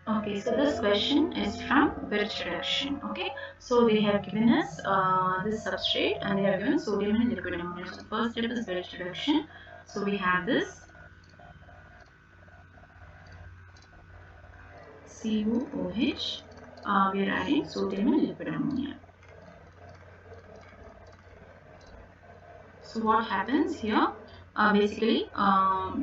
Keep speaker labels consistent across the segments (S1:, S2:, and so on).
S1: Okay, so this question is from Birch reduction. Okay, so they have given us this substrate and they have given sodium and liquid ammonia. So the first step is Birch reduction. So we have this COOH. We are adding sodium and liquid ammonia. So what happens here? Basically,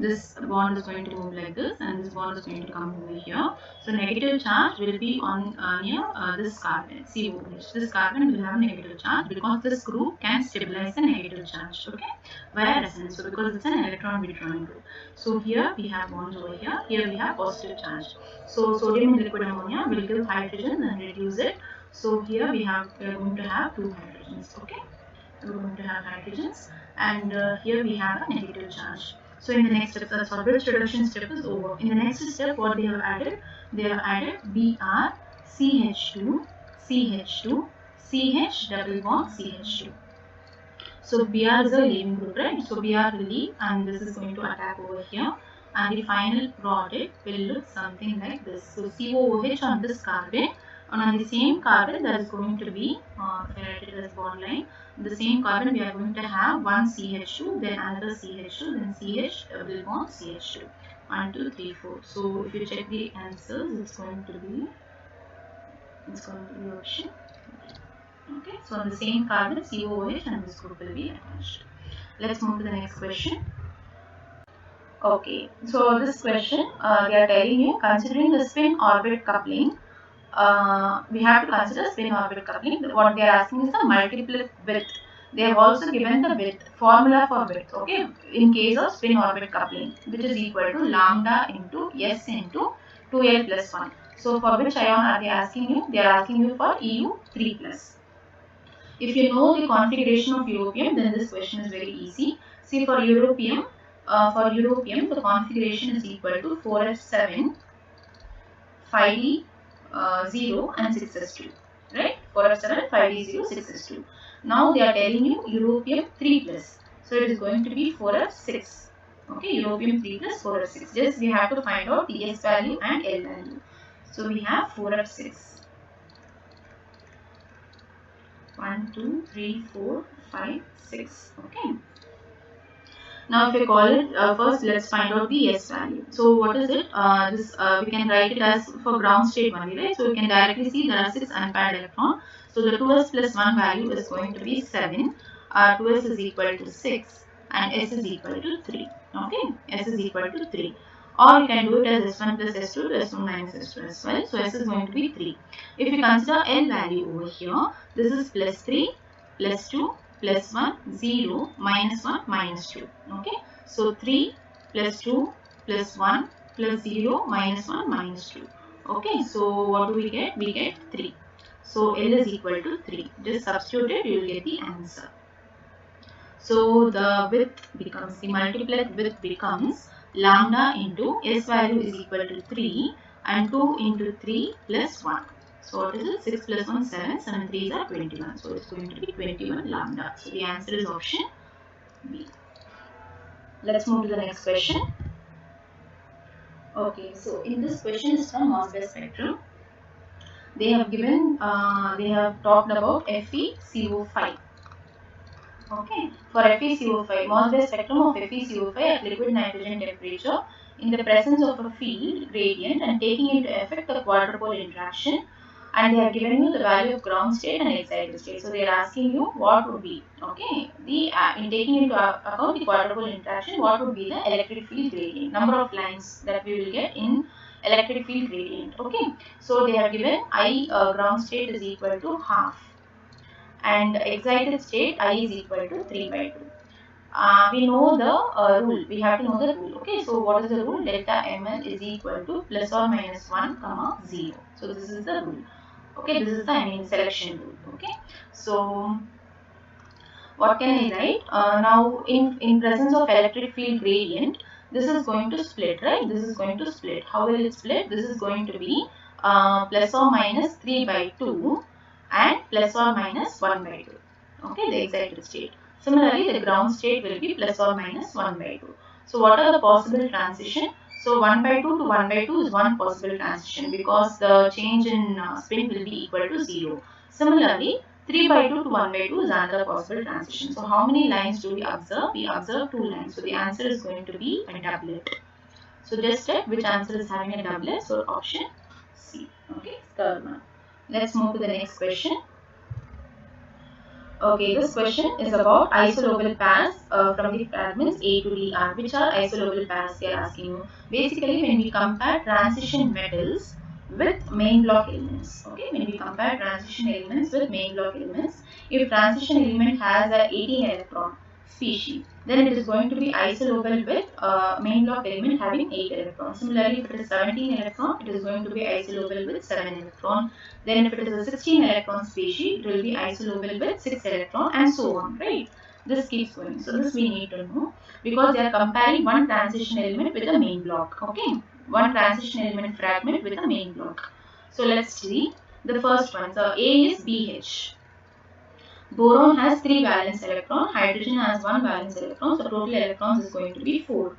S1: this bond is going to move like this, and this bond is going to come over here. So negative charge will be on near this carbon, COH. This carbon will have negative charge because this group can stabilize the negative charge. Okay, via resonance. So because it's an electron-withdrawing group. So here we have bonds over here. Here we have positive charge. So sodium and liquid ammonia will give hydrogen and reduce it. So here we are going to have two hydrogens. Okay, we're going to have hydrogens, and here we have a negative charge. So in the next step, the solvent reduction step is over. In the next step, what they have added Br, CH2, CH2, CH double bond CH2. So Br is a leaving group, right? So Br will leave, and this is going to attack over here, and the final product will look something like this. So COOH on this carbon, and on the same carbon there is going to be, if I write it as bond line, the same carbon we are going to have one CH2, then another CH2, then CH double bond CH2. 1, 2, 3, 4. So if you check the answers, it's going to be option. Okay, so on the same carbon COOH and this group will be attached. Let's move to the next question. Okay, so this question they are telling you, considering the spin orbit coupling, we have to consider spin orbit coupling. What they are asking is the multiple width. They have also given the width, formula for width, okay, in case of spin orbit coupling, which is equal to lambda into S into 2L plus 1. So for which ion are they asking you? They are asking you for EU3 plus. If you know the configuration of europium, then this question is very easy. See, for europium, the configuration is equal to 4f7, 5d 0 and 6s2, right? 4f7, 5d 0, 6s2. Now they are telling you europium 3 plus, so it is going to be 4f6. Okay, europium 3 plus 4f6. Just we have to find out the S value and L value. So we have 4f6. 1, 2, 3, 4, 5, 6. Okay. Now, if we call it first, let's find out the S value. So, what is it? This we can write it as for ground state only, right? So, we can directly see there are 6 unpaired electrons. So, the 2s plus 1 value is going to be 7. 2s is equal to 6 and S is equal to 3. Okay, S is equal to 3. Or you can do it as S1 plus S2 to S1 minus S2 as well. So, S is going to be 3. If you consider L value over here, this is plus 3, plus 2, plus 1, 0, minus 1, minus 2. Okay. So 3 plus 2 plus 1 plus 0 minus 1 minus 2. Okay. So what do we get? We get 3. So L is equal to 3. Just substitute it, you will get the answer. So the width becomes, the multiplied width becomes lambda into S value is equal to 3 and 2 into 3 plus 1. So what is it? 6 plus 1, 7, 7 3s are 21. So it's going to be 21 lambda. So the answer is option B. Let's move to the next question. Okay, so in this question is from MOSFET spectrum. They have given, they have talked about FeCO5. Okay, for FeCO5, MOSFET spectrum of FeCO5 at liquid nitrogen temperature in the presence of a field gradient and taking into effect the quadrupole interaction, and they have given you the value of ground state and excited state. So they are asking you what would be, okay, the in taking into account the quadrupole interaction, what would be the electric field gradient, number of lines that we will get in electric field gradient. Okay, so they have given I ground state is equal to half and excited state I is equal to 3 by 2. We know the rule. We have to know the rule. Okay, so what is the rule? Delta ml is equal to plus or minus 1 comma 0. So this is the rule. Okay, this is the selection rule. Okay, so what can I write? Now in presence of electric field gradient, this is going to split, right? This is going to split. How will it split? This is going to be plus or minus 3 by 2 and plus or minus 1 by 2. Okay, the excited state. Similarly, the ground state will be plus or minus 1 by 2. So what are the possible transition? So 1 by 2 to 1 by 2 is one possible transition because the change in spin will be equal to 0. Similarly, 3 by 2 to 1 by 2 is another possible transition. So how many lines do we observe? We observe 2 lines. So the answer is going to be a doublet. So just check which answer is having a doublet. So option C. Okay, third one. Let's move to the next question. Okay, this question is about isolobal pairs from the fragments A to D are. Which are isolobal pairs they are asking you. Basically, when we compare transition metals with main block elements. Okay, when we compare transition elements with main block elements, if transition element has a 18 electron species, then it is going to be isolobal with main block element having 8 electrons. Similarly, if it is 17 electron, it is going to be isolobal with 7 electron. Then if it is a 16 electron species, it will be isolobal with 6 electron and so on, right? This keeps going. So this we need to know because they are comparing one transition element with a main block. Okay, one transition element fragment with a main block. So let's see the first one. So A is BH. Boron has 3 valence electrons, hydrogen has 1 valence electron, so total electrons is going to be 4.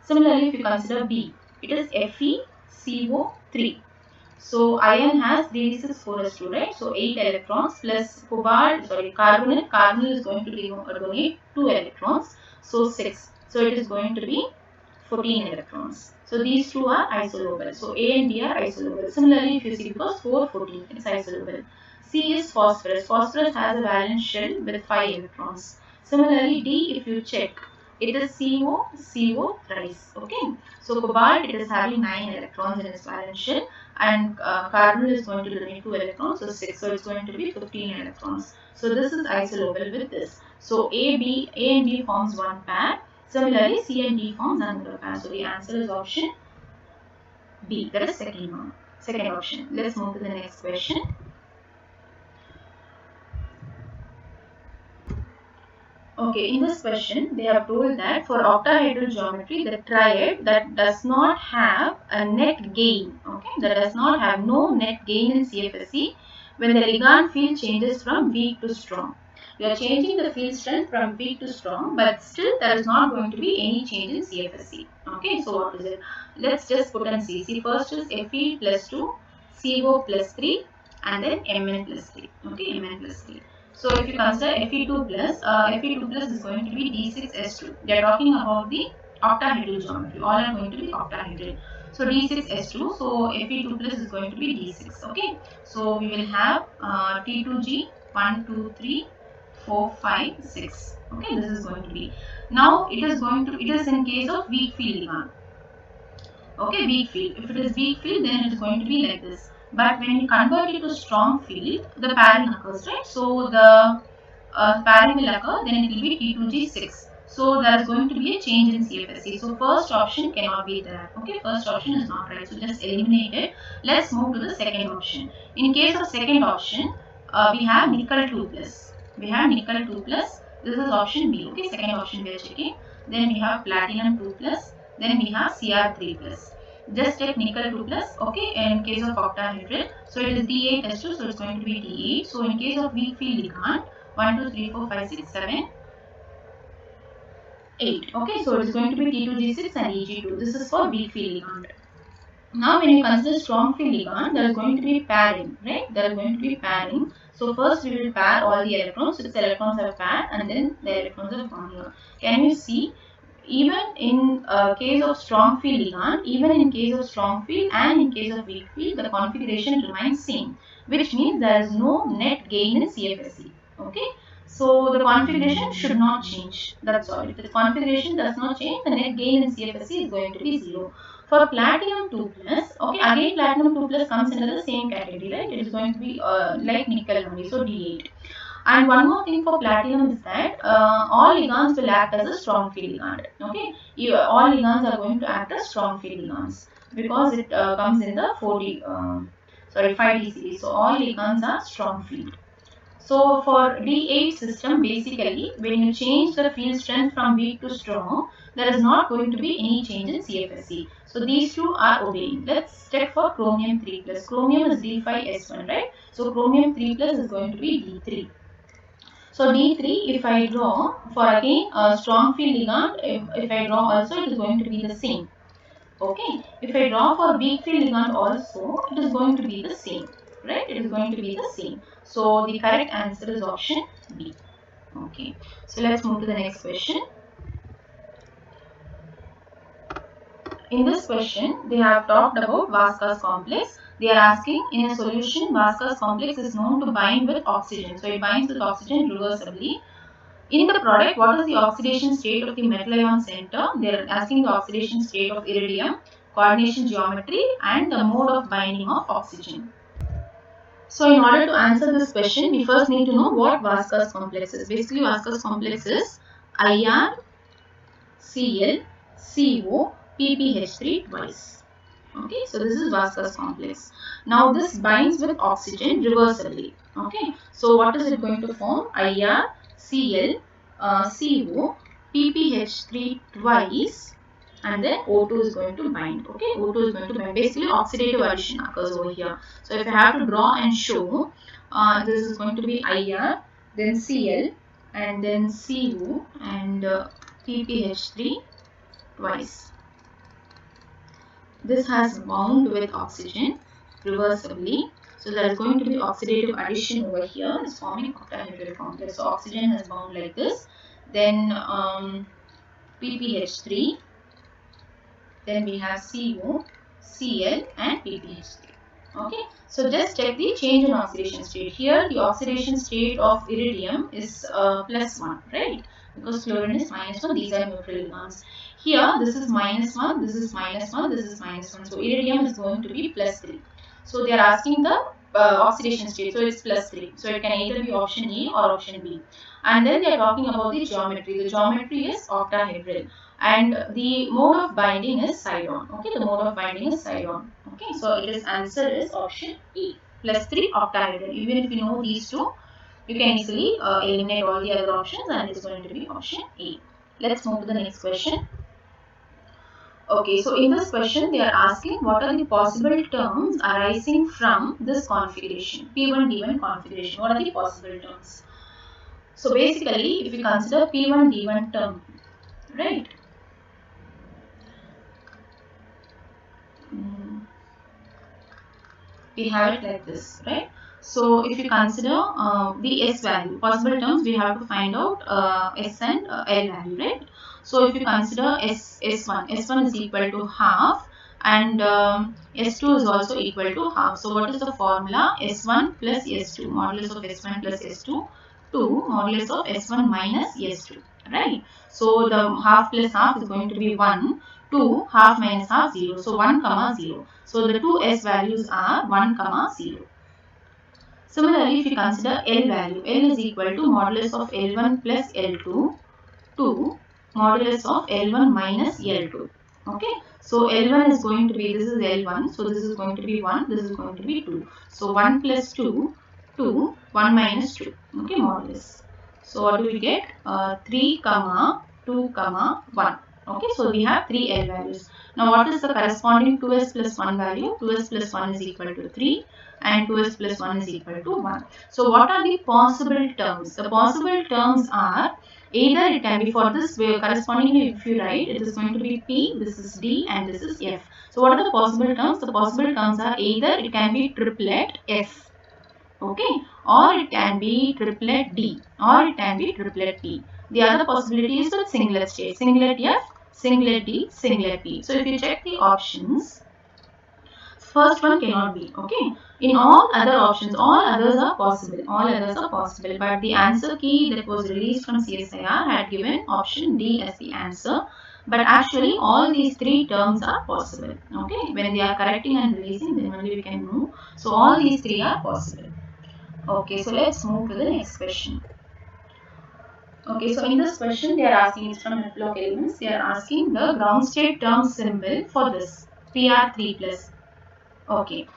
S1: Similarly, if you consider B, it is FeCO3. So iron has 3d6 right? So 8 electrons plus carbonyl is going to donate 2 electrons, so 6. So it is going to be 14 electrons. So these two are isolobal. So A and B are isolobal. Similarly, if you see because 4, 14, it's isolobal. C is phosphorus. Phosphorus has a valence shell with 5 electrons. Similarly, D, if you check, it is CO thrice. Okay. So cobalt, it is having 9 electrons in its valence shell, and carbon is going to donate 2 electrons, so 6. So it's going to be 15 electrons. So this is isolobal with this. So A and B forms one pair. Similarly, C and D forms another pair. So the answer is option B. That is second one. Second option. Let's move to the next question. Okay, in this question, they have told that for octahedral geometry, the triad that does not have a net gain, okay, that does not have no net gain in CFSE, when the ligand field changes from weak to strong. We are changing the field strength from weak to strong, but still there is not going to be any change in CFSE. Okay, so what is it? Let's just put and see. See, first is Fe plus 2, CO plus 3, and then Mn plus 3. Okay, Mn plus 3. So if you consider Fe2 plus is going to be D6S2. They are talking about the octahedral geometry. All are going to be octahedral. So D6S2. So Fe2 plus is going to be D6. Okay. So we will have T2G 1, 2, 3, 4, 5, 6. Okay. This is going to be. Now it is in case of weak field ligand. Okay, weak field. If it is weak field, then it is going to be like this. But when you convert it to strong field, the pairing occurs, right? So the pairing will occur, then it will be T2G6. So there is going to be a change in CFSE. So first option cannot be there. Okay, first option is not right. So just eliminate it. Let's move to the second option. In case of second option, we have nickel 2 plus. We have nickel 2 plus. This is option B. Okay, second option we are checking. Then we have platinum 2 plus. Then we have Cr3 plus. Just take nickel 2 plus. Okay, in case of octahedral, so it is D8S2, so it's going to be D8. So in case of weak field ligand, 1, 2, 3, 4, 5, 6, 7, 8. Okay, so it's going to be T2G6 and Eg2. This is for weak field ligand. Now when you consider strong field ligand, there is going to be pairing, right? There is going to be pairing. So first we will pair all the electrons. 6 electrons are paired and then the electrons are gone here. Can you see? Even in case of strong field ligand, even in case of strong field and in case of weak field, the configuration remains same, which means there is no net gain in CFSE. Okay, so the configuration should not change. That's all. If the configuration does not change, the net gain in CFSE is going to be 0. For platinum 2 plus, okay, again platinum 2 plus comes under the same category, right? It is going to be like nickel only, so D8. And one more thing for platinum is that all ligands will act as a strong field ligand. Okay, all ligands are going to act as strong field ligands because it comes in the 5D series. So all ligands are strong field. So for D8 system, basically when you change the field strength from weak to strong, there is not going to be any change in CFSE. So these two are obeying. Let's check for chromium 3 plus. Chromium is D5S1, right? So chromium 3 plus is going to be D3. So D3, if I draw for again a strong field ligand, if I draw also, it is going to be the same. Okay, if I draw for weak field ligand also, it is going to be the same, right? It is going to be the same. So the correct answer is option B. Okay, so let's move to the next question. In this question, they have talked about Vasca's complex. They are asking, in a solution, Vasca's complex is known to bind with oxygen. So it binds with oxygen reversibly. In the product, what is the oxidation state of the metal ion center? They are asking the oxidation state of iridium, coordination geometry, and the mode of binding of oxygen. So in order to answer this question, we first need to know what Vasca's complex is. Basically, Vasca's complex is IR, Cl, CO, PPH3 twice. Okay, so this is Vasca's complex. Now this binds with oxygen reversibly. Okay, so what is it going to form? IR, Cl, CO, PPH3 twice, and then O2 is going to bind. Okay, O2 is going to bind. Basically, oxidative addition occurs over here. So if I have to draw and show, this is going to be IR, then Cl, and then CO, and PPH3 twice. This has bound with oxygen reversibly. So there is going to be oxidative addition over here. It's forming octahedral complex. So oxygen has bound like this. Then PPH3. Then we have CO, Cl, and PPH3. Okay. So just check the change in oxidation state. Here the oxidation state of iridium is +1, right? Because fluorine is -1. These are neutral ligands. Here this is -1, this is -1, this is -1. So iridium is going to be +3. So they are asking the oxidation state. So it's +3. So it can either be option A or option B. And then they are talking about the geometry. The geometry is octahedral. And the mode of binding is side-on. Okay, the mode of binding is side-on. Okay, so it is answer is option A, +3 octahedral. Even if you know these two, you can easily eliminate all the other options, and it is going to be option A. Let's move to the next question. Okay, so in this question, they are asking what are the possible terms arising from this configuration, P1D1 configuration. What are the possible terms? So basically, if you consider P1D1 term, right? We have it like this, right? So if you consider the S value, possible terms, we have to find out S and L value, right? So if you consider S1 is equal to half, and S2 is also equal to half. So what is the formula? S1 plus S2, modulus of S1 plus S2, 2 modulus of S1 minus S2, right? So the half plus half is going to be 1, 2, half minus half, 0. So 1 comma 0. So the two S values are 1 comma 0. Similarly, if you consider L value, L is equal to modulus of L1 plus L2, 2 modulus of L1 minus L2. Okay, so L1 is going to be, this is L1, so this is going to be 1, this is going to be 2. So 1 plus 2, 2, 1 minus 2. Okay, modulus. So what do we get? 3 comma 2 comma 1. Okay, so we have 3 L values. Now what is the corresponding 2s plus 1 value? 2s plus 1 is equal to 3 and 2s plus 1 is equal to 1. So what are the possible terms? The possible terms are either it can be for this way correspondingly, if you write, it is going to be P, this is D, and this is F. So what are the possible terms? The possible terms are either it can be triplet F, okay, or it can be triplet D, or it can be triplet P. The other possibility is with singlet state, singlet F, singlet D, singlet P. So if you check the options, first one cannot be, okay. In all other options, all others are possible. All others are possible. But the answer key that was released from CSIR had given option D as the answer. But actually, all these three terms are possible. Okay. When they are correcting and releasing, then only we can move. So all these three are possible. Okay. So let's move to the next question. Okay. So in this question, they are asking, it's from block elements. They are asking the ground state term symbol for this PR3 plus. Okay.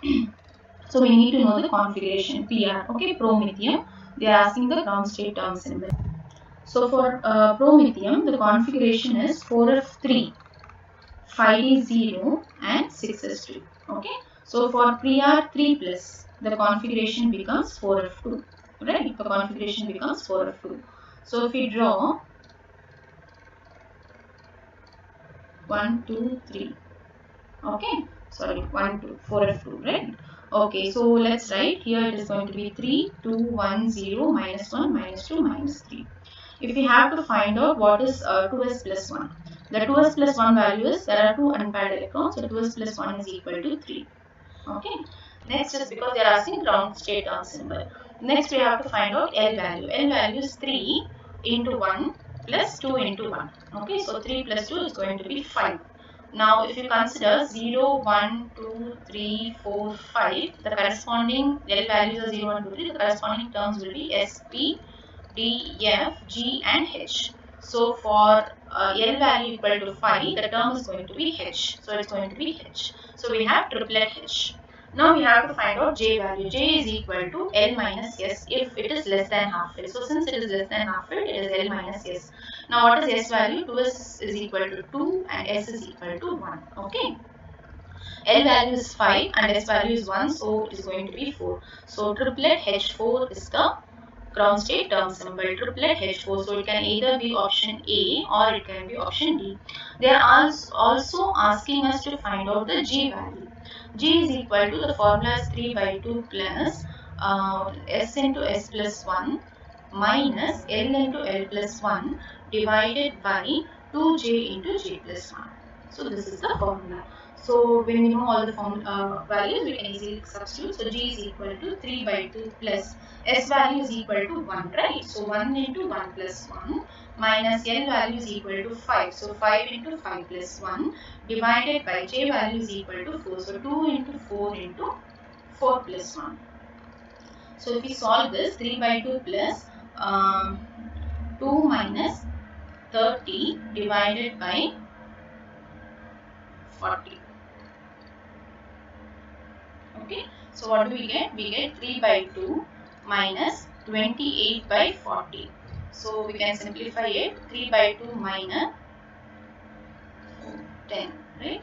S1: So we need to know the configuration PR. Okay, promethium. They are asking the ground state term symbol. So for promethium, the configuration is 4f3, 5d0, and 6s2. Okay. So for PR3 plus, the configuration becomes 4f2. Right? The configuration becomes 4f2. So if we draw 1, 2, 3. Okay, sorry, 1, 2, 4f2, right? Okay, so let's write here it is going to be 3, 2, 1, 0, minus 1, minus 2, minus 3. If we have to find out what is 2s plus 1, the 2s plus 1 value is there are 2 unpaired electrons, so 2s plus 1 is equal to 3. Okay, next is because they are asking ground state term symbol. Next we have to find out L value. L value is 3 into 1 plus 2 into 1. Okay, so 3 plus 2 is going to be 5. Now, if you consider 0, 1, 2, 3, 4, 5, the corresponding L values are 0, 1, 2, 3, the corresponding terms will be S, P, D, F, G and H. So, for L value equal to 5, the term is going to be H. So, it's going to be H. So, we have triplet H. Now, we have to find out J value. J is equal to L minus S if it is less than half it. So, since it is less than half it, it is L minus S. Now what is S value? 2s is equal to 2 and S is equal to 1. Okay. L value is 5 and S value is 1, so it is going to be 4. So triplet H4 is the ground state term symbol, triplet H4. So it can either be option A or it can be option D. They are also asking us to find out the G value. G is equal to the formula is 3 by 2 plus S into S plus 1 minus L into L plus 1 divided by 2J into J plus 1. So this is the formula. So when we know all the values, we can easily substitute. So G is equal to 3 by 2 plus S value is equal to 1, right? So 1 into 1 plus 1 minus L value is equal to 5. So 5 into 5 plus 1 divided by J value is equal to 4. So 2 into 4 into 4 plus 1. So if we solve this, 3 by 2 plus 2 minus 30 divided by 40. Okay, so what do we get? We get 3 by 2 minus 28 by 40. So we can simplify it. 3 by 2 minus 10, right?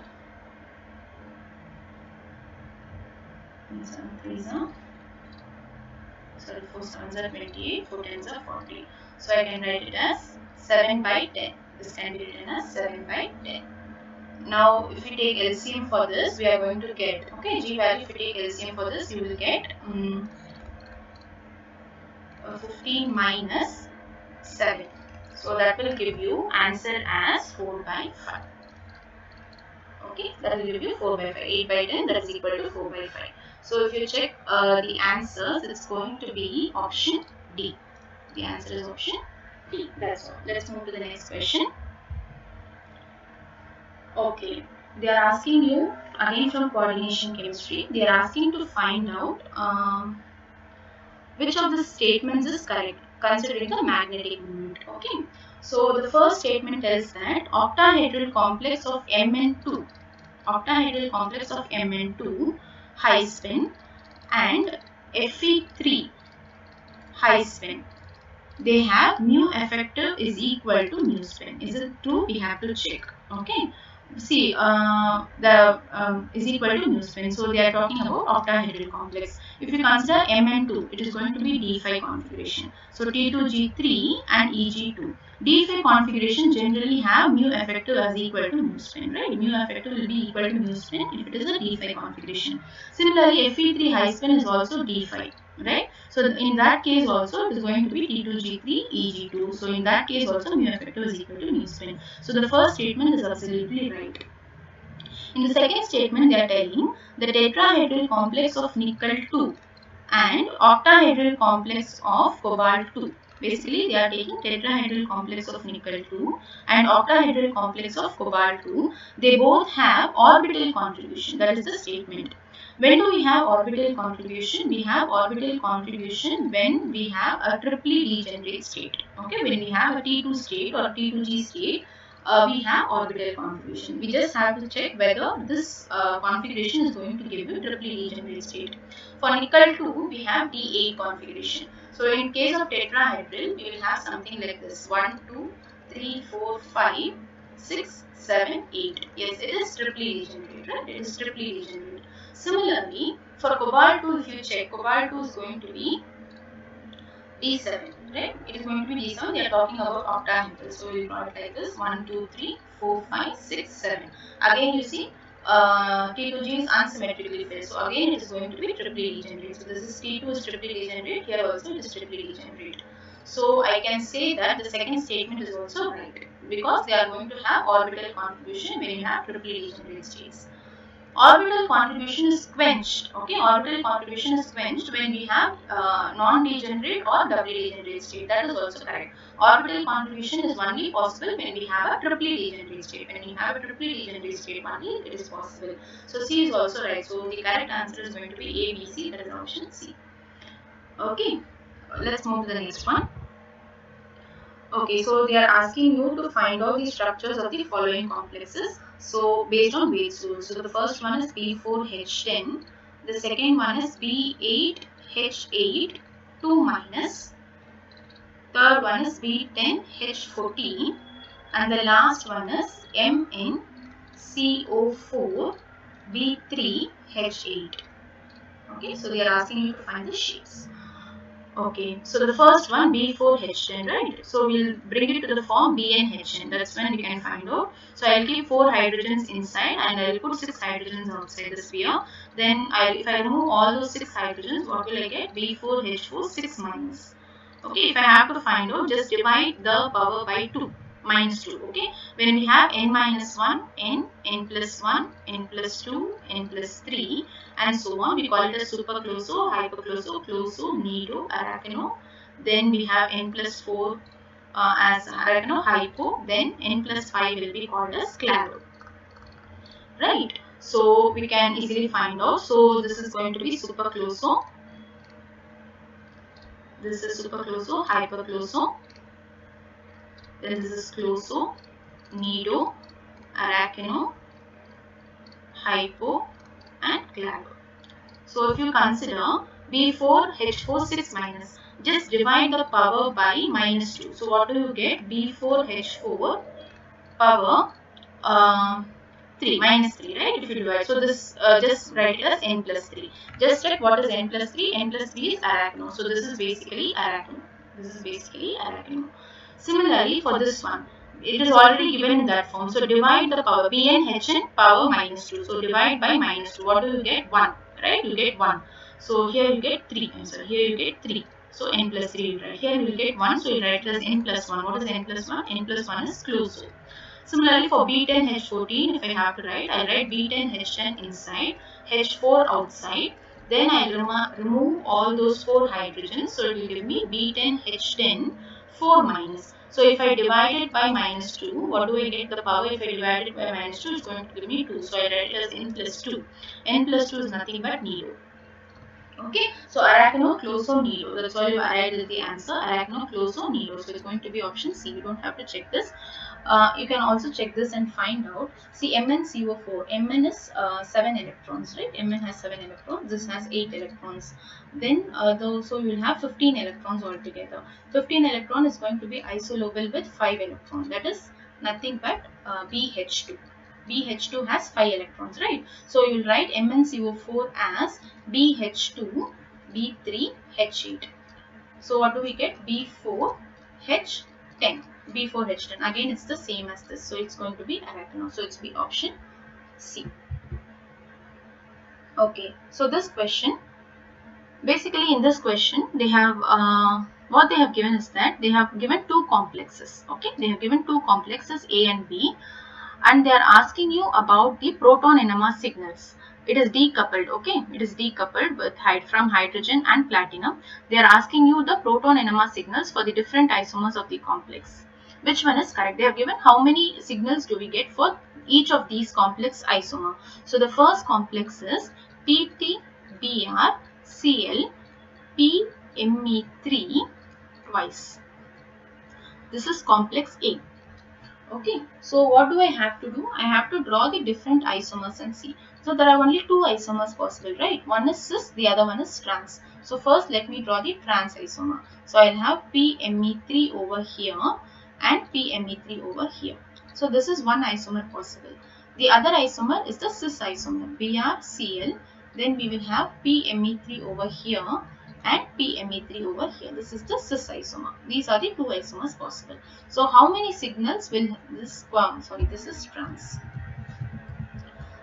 S1: 4 sevens are 28, 4 tens are 40. So I can write it as 7 by 10. This can be written as 7 by 10. Now, if we take LCM for this, we are going to get, okay, G value, if we take LCM for this, you will get 15 minus 7. So that will give you answer as 4 by 5. Okay, that will give you 4 by 5. 8 by 10, that is equal to 4 by 5. So if you check the answers, it's going to be option D. The answer is option D. That's all. Let's move to the next question. Okay, they are asking you again from coordination chemistry. They are asking to find out which of the statements is correct considering the magnetic moment. Okay, so the first statement tells that octahedral complex of Mn2, octahedral complex of Mn2 high spin and Fe3 high spin, they have mu effective is equal to mu spin. Is it true? We have to check. Okay. See, the is equal to mu spin. So they are talking about octahedral complex. If you consider Mn2, it is going to be D5 configuration. So T2G3 and Eg2. D5 configuration generally have mu effective as equal to mu spin, right? Mu effective will be equal to mu spin if it is a D5 configuration. Similarly, Fe3 high spin is also D5, right? So in that case also it is going to be T2G3 Eg2. So in that case also mu effective is equal to mu spin. So the first statement is absolutely right. In the second statement they are telling the tetrahedral complex of nickel 2 and octahedral complex of cobalt 2. Basically they are taking tetrahedral complex of nickel 2 and octahedral complex of cobalt 2. They both have orbital contribution. That is the statement. When do we have orbital contribution? We have orbital contribution when we have a triply degenerate state. Okay, when we have a T2 state or T2G state, we have orbital contribution. We just have to check whether this configuration is going to give you triply degenerate state. For nickel 2, we have D8 configuration. So in case of tetrahedral, we will have something like this: 1, 2, 3, 4, 5, 6, 7, 8. Yes, it is triply degenerate, right? It is triply degenerate. Similarly, for cobalt 2, if you check, cobalt 2 is going to be D7, right? It is going to be D7. They are talking about octahedral. So we will draw it like this: 1, 2, 3, 4, 5, 6, 7. Again, you see, T2G is unsymmetrically filled. So again it is going to be triply degenerate. So this is T2 is triply degenerate. Here also it is triply degenerate. So I can say that the second statement is also right because they are going to have orbital contribution when you have triply degenerate states. Orbital contribution is quenched. Okay, orbital contribution is quenched when we have non-degenerate or doubly degenerate state. That is also correct. Orbital contribution is only possible when we have a triply degenerate state. When we have a triply degenerate state only it is possible. So C is also right. So the correct answer is going to be A, B, C. That is option C. Okay, let's move to the next one. Okay, so they are asking you to find out the structures of the following complexes. So based on Wade's rule. So the first one is B4H10. The second one is B8H8 2 minus. Third one is B10H14. And the last one is MnCO4 B3H8. Okay, so they are asking you to find the shapes. Okay, so the first one B4H10, right? So we'll bring it to the form BnHN. That's when we can find out. So I'll keep 4 hydrogens inside and I'll put 6 hydrogens outside the sphere. Then if I remove all those 6 hydrogens, what will I get? B4H4 6 minus. Okay, if I have to find out, just divide the power by 2. Minus 2. Okay, when we have n minus 1, n plus 1, n plus 2, n plus 3 and so on, we call it as supercloso, hypercloso, closo, nido, arachno. Then we have n plus 4 as arachno, hypo. Then n plus 5 will be called as clado. Right, so we can easily find out. So this is going to be supercloso. This is supercloso, hypercloso. Then this is closo, nido, arachno, hypo and clado. So if you consider B4H4 6 minus, just divide the power by minus 2. So what do you get? B4H4 power 3 minus 3, right? If you divide, so this just write it as n plus 3. Just check what is n plus 3. N plus 3 is arachno. So this is basically arachno. This is basically arachno. Similarly, for this one, it is already given in that form. So divide the power BnHN power minus 2. So divide by minus 2. What do you get? 1. Right? You get 1. So here you get 3. I'm sorry. Here you get 3. So n plus 3 you write. Here you will get 1. So you write it as n plus 1. What is n plus 1? N plus 1 is closo. Similarly, for B10H14, if I have to write, I'll write B10H10 inside, H4 outside. Then I'll remove all those 4 hydrogens. So it will give me B10H10 4 minus. So if I divide it by minus 2, what do I get the power? If I divide it by minus 2, it's going to give me 2. So I write it as n plus 2. N plus 2 is nothing but nido. Okay, so arachno, closo, nido. That's why you arrived the answer. Arachno, closo, nido. So it's going to be option C. You don't have to check this. You can also check this and find out. See, MnCO4. Mn is 7 electrons, right? Mn has 7 electrons. This has 8 electrons. Then, so you will have 15 electrons altogether. 15 electron is going to be isolobal with 5 electrons. That is nothing but BH2. BH2 has 5 electrons, right? So you will write MnCO4 as BH2, B3H8. So what do we get? B4H10. B4H10. Again, it's the same as this. So it's going to be arachno. So it's be option C. Okay. So this question, basically in this question, they have what they have given is that they have given 2 complexes. Okay. They have given 2 complexes A and B. And they are asking you about the proton NMR signals. It is decoupled, okay? It is decoupled with from hydrogen and platinum. They are asking you the proton NMR signals for the different isomers of the complex. Which one is correct? They have given how many signals do we get for each of these complex isomer. So the first complex is TTBrCl PMe3 twice. This is complex A. Okay, so what do I have to do? I have to draw the different isomers and see. So there are only 2 isomers possible, right? One is cis, the other one is trans. So first let me draw the trans isomer. So I'll have PMe3 over here and PMe3 over here. So this is one isomer possible. The other isomer is the cis isomer, BrCl. Then we will have PMe3 over here and PMe3 over here. This is the cis isomer. These are the 2 isomers possible. So how many signals will this this is trans.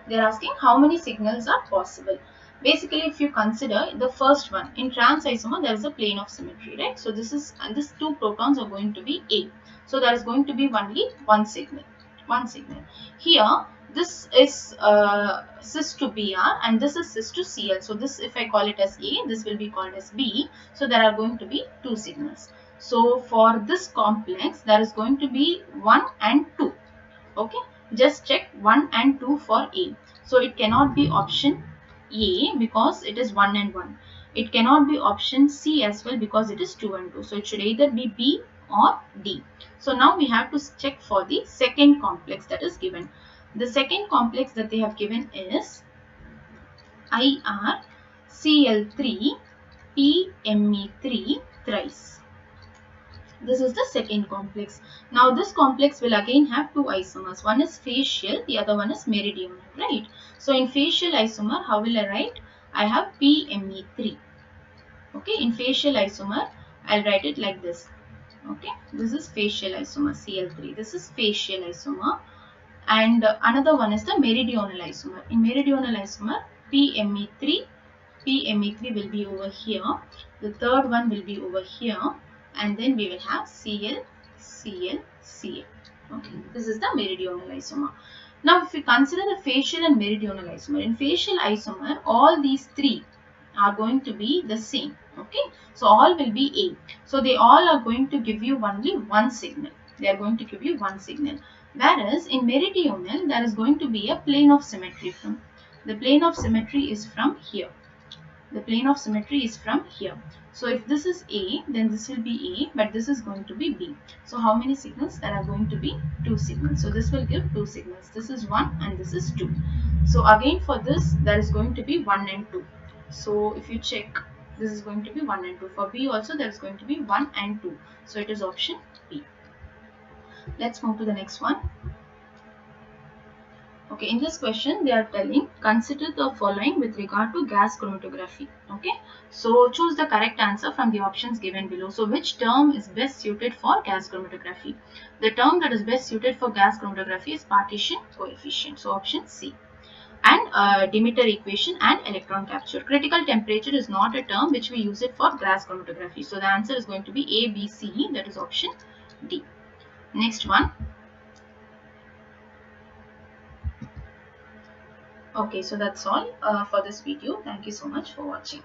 S1: They are asking how many signals are possible. Basically, if you consider the first one, in trans isomer there is a plane of symmetry, right? So this is, and these two protons are going to be A. So there is going to be only one signal. One signal. Here, this is cis to Br and this is cis to Cl. So this, if I call it as A, this will be called as B. So there are going to be two signals. So for this complex, there is going to be 1 and 2. Okay, just check 1 and 2 for A. So it cannot be option A because it is 1 and 1. It cannot be option C as well because it is 2 and 2. So it should either be B or D. So now we have to check for the second complex that is given. The second complex that they have given is IrCl3 PMe3 thrice. This is the second complex. Now this complex will again have two isomers. One is facial, the other one is meridional, right? So in facial isomer, how will I write? I have PMe3. Okay, in facial isomer, I'll write it like this. Okay, this is facial isomer Cl3. This is facial isomer. And another one is the meridional isomer. In meridional isomer, PMe3 will be over here. The third one will be over here, and then we will have Cl, Cl, Cl. Okay, this is the meridional isomer. Now, if we consider the facial and meridional isomer, in facial isomer, all these three are going to be the same. Okay, so all will be A. So they all are going to give you only one signal. They are going to give you one signal. Whereas in meridional, there is going to be a plane of symmetry from. The plane of symmetry is from here. The plane of symmetry is from here. So if this is A, then this will be A, but this is going to be B. So how many signals? There are going to be two signals. So this will give two signals. This is 1 and this is 2. So again for this, there is going to be 1 and 2. So if you check, this is going to be 1 and 2. For B also, there is going to be 1 and 2. So it is option B. Let's move to the next one. Okay, in this question, they are telling, consider the following with regard to gas chromatography. Okay, so choose the correct answer from the options given below. So which term is best suited for gas chromatography? The term that is best suited for gas chromatography is partition coefficient. So option C. And Demeter equation and electron capture. Critical temperature is not a term which we use it for gas chromatography. So the answer is going to be A, B, C. That is option D. Next one. Okay, so that's all for this video. Thank you so much for watching.